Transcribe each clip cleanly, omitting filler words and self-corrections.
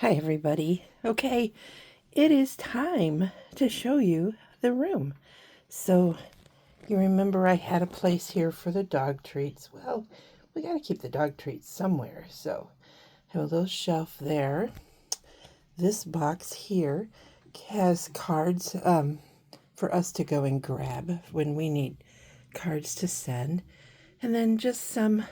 Hi, everybody. Okay, it is time to show you the room. So, you remember I had a place here for the dog treats. Well, we got to keep the dog treats somewhere. So, I have a little shelf there. This box here has cards for us to go and grab when we need cards to send. And then just some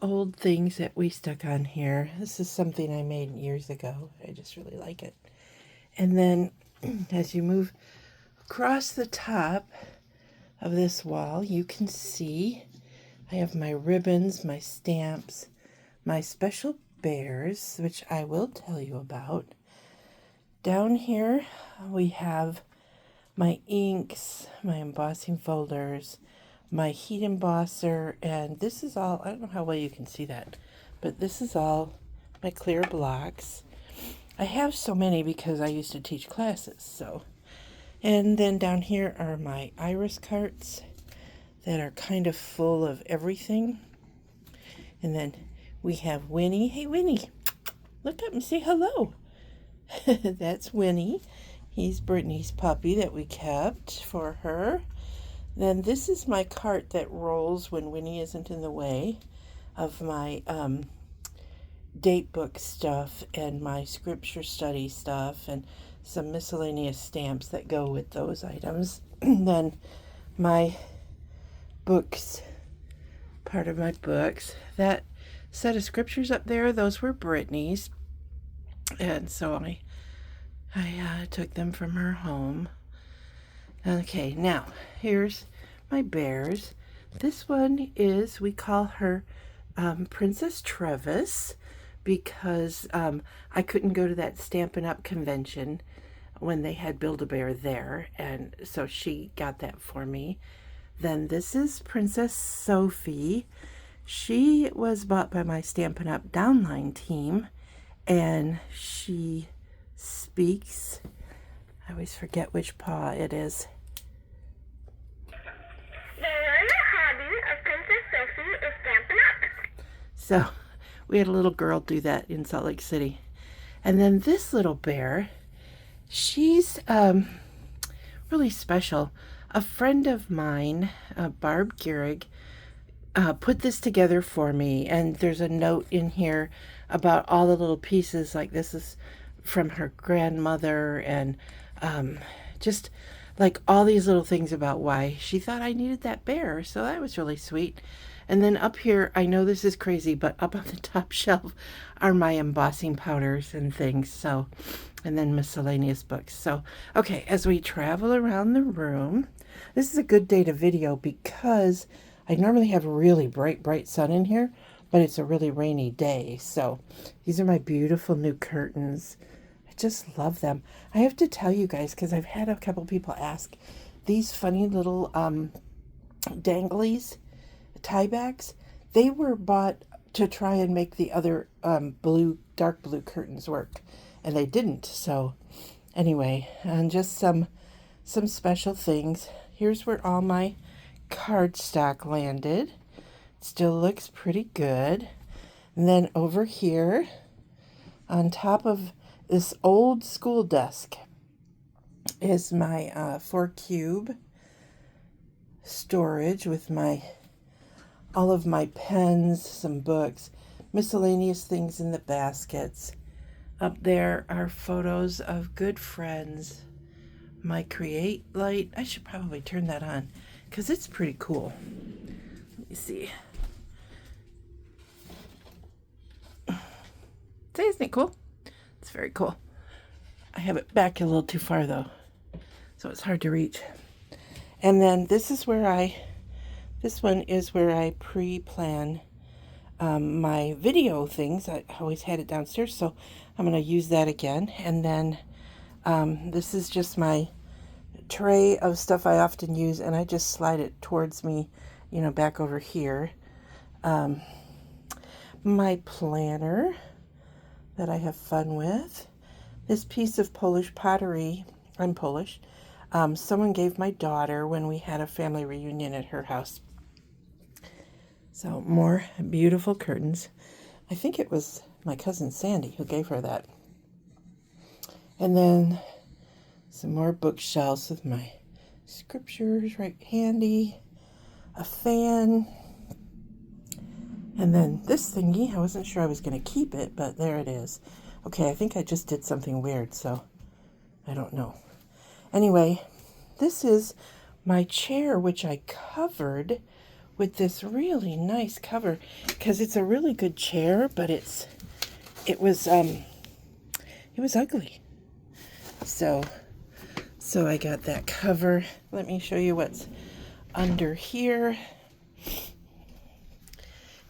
old things that we stuck on here. This is something I made years ago. I just really like it. And then as you move across the top of this wall, you can see I have my ribbons, my stamps, my special bears, which I will tell you about. Down here, we have my inks, my embossing folders, my heat embosser, and this is all, I don't know how well you can see that, but this is all my clear blocks. I have so many because I used to teach classes, so. And then down here are my iris carts that are kind of full of everything. And then we have Winnie. Hey, Winnie, look up and say hello. That's Winnie. He's Brittany's puppy that we kept for her. Then this is my cart that rolls when Winnie isn't in the way of my date book stuff and my scripture study stuff and some miscellaneous stamps that go with those items. Then my books, part of my books. That set of scriptures up there, those were Brittany's. And so I took them from her home. Okay, now here's my bears. This one is, we call her Princess Trevis because I couldn't go to that Stampin' Up! Convention when they had Build-A-Bear there, and so she got that for me. Then this is Princess Sophie. She was bought by my Stampin' Up! Downline team, and she speaks. I always forget which paw it is. The learner hobby of Princess Sophie is Stampin' Up! So we had a little girl do that in Salt Lake City. And then this little bear, she's really special. A friend of mine, Barb Gehrig, put this together for me, and there's a note in here about all the little pieces. Like this is from her grandmother, and just like all these little things about why she thought I needed that bear. So that was really sweet. And then up here, I know this is crazy, but up on the top shelf are my embossing powders and things. So, and then miscellaneous books. So, okay, as we travel around the room, this is a good day to video because I normally have really bright sun in here, but it's a really rainy day. So these are my beautiful new curtains. I just love them. I have to tell you guys, because I've had a couple people ask, these funny little danglies, tiebacks, they were bought to try and make the other dark blue curtains work, and they didn't. So anyway, and just some special things. Here's where all my cardstock landed. It still looks pretty good. And then over here on top of this old school desk is my 4-cube storage with all of my pens, some books, miscellaneous things in the baskets. Up there are photos of good friends. My Create light, I should probably turn that on because it's pretty cool. Let me see. Say, isn't it cool? It's very cool. I have it back a little too far though, so it's hard to reach. And then this one is where I pre-plan my video things. I always had it downstairs, so I'm going to use that again. And then this is just my tray of stuff I often use, and I just slide it towards me, back over here. My planner that I have fun with. This piece of Polish pottery, I'm Polish, someone gave my daughter when we had a family reunion at her house. So more beautiful curtains. I think it was my cousin Sandy who gave her that. And then some more bookshelves with my scriptures right handy, a fan, and then this thingy. I wasn't sure I was going to keep it, but there it is. Okay, I think I just did something weird, so I don't know. Anyway, this is my chair, which I covered with this really nice cover because it's a really good chair, but it was ugly. So I got that cover. Let me show you what's under here.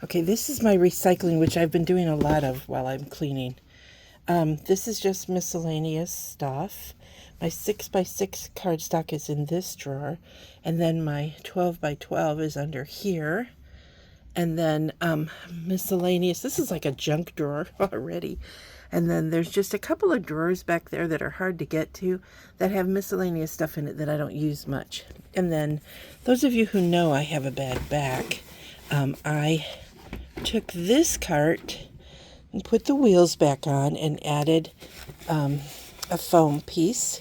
Okay, this is my recycling, which I've been doing a lot of while I'm cleaning. This is just miscellaneous stuff. My 6x6 cardstock is in this drawer, and then my 12x12 is under here. And then miscellaneous, this is like a junk drawer already. And then there's just a couple of drawers back there that are hard to get to that have miscellaneous stuff in it that I don't use much. And then those of you who know I have a bad back, I took this cart and put the wheels back on and added a foam piece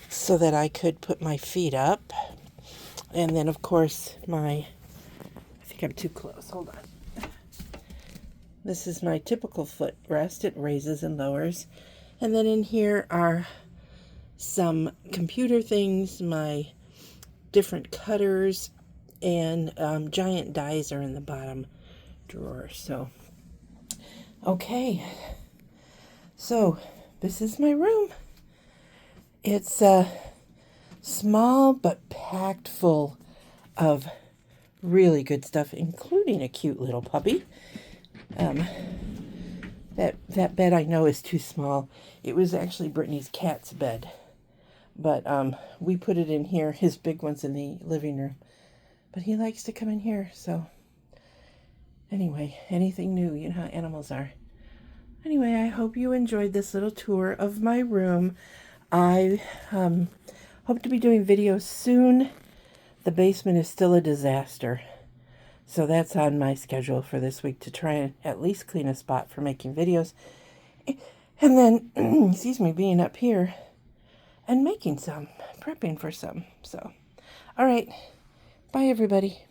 so that I could put my feet up. And then, of course, I think I'm too close. Hold on. This is my typical footrest. It raises and lowers. And then in here are some computer things, my different cutters, and giant dies are in the bottom drawer. So, okay. So, this is my room. It's small but packed full of really good stuff, including a cute little puppy. That bed I know is too small. It was actually Brittany's cat's bed, but we put it in here. His big one's in the living room, but he likes to come in here. So anyway, anything new, you know how animals are. Anyway, I hope you enjoyed this little tour of my room. I hope to be doing videos soon. The basement is still a disaster. So that's on my schedule for this week, to try and at least clean a spot for making videos. And then, excuse me, being up here and making some, prepping for some. So, all right. Bye, everybody.